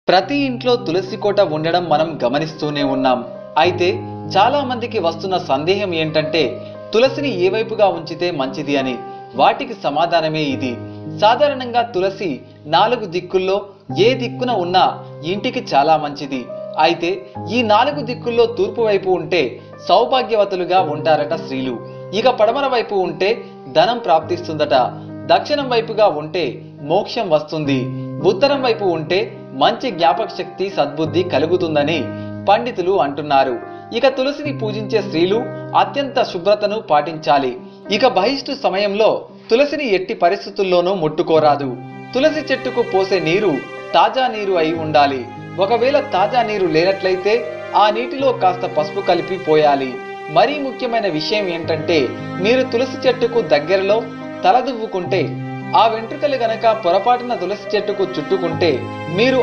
ప్రతి ఇంట్లో తులసి కోట ఉండడం మనం గమనిస్తూనే ఉన్నాం. అయితే చాలా మందికి వస్తున్న సందేహం ఏంటంటే తులసిని ఏ వైపుగా ఉంచితే మంచిది అని. వాటికి సమాధానమే ఇది. సాధారణంగా తులసి 4 దిక్కుల్లో ఏ దిక్కున ఉన్నా ఇంటికి చాలా మంచిది. అయితే ఈ 4 దిక్కుల్లో తూర్పు వైపు ఉంటే సౌభాగ్యవతులుగా ఉంటారట స్త్రీలు. ఇక పడమర వైపు ఉంటే ధనం ప్రాప్తిస్తుందట. దక్షిణం వైపుగా ఉంటే మోక్షం వస్తుంది. ఉత్తరం వైపు ఉంటే మంచి జ్ఞాపక శక్తి, సద్బుద్ధి కలుగుతుందని పండితులు అంటున్నారు. ఇక తులసిని పూజించే స్త్రీలు అత్యంత శుభ్రతను పాటించాలి. ఇక బహిష్టు సమయంలో తులసిని ఎట్టి పరిస్థితుల్లోనూ ముట్టుకోరాదు. తులసి చెట్టుకు పోసే నీరు తాజా నీరు అయి ఉండాలి. ఒకవేళ తాజా నీరు లేనట్లయితే ఆ నీటిలో కాస్త పసుపు కలిపి పోయాలి. మరీ ముఖ్యమైన విషయం ఏంటంటే మీరు తులసి చెట్టుకు దగ్గరలో తలదువ్వుకుంటే ఆ వెంట్రుకలు గనక పొరపాటున తులసి చెట్టుకు చుట్టుకుంటే మీరు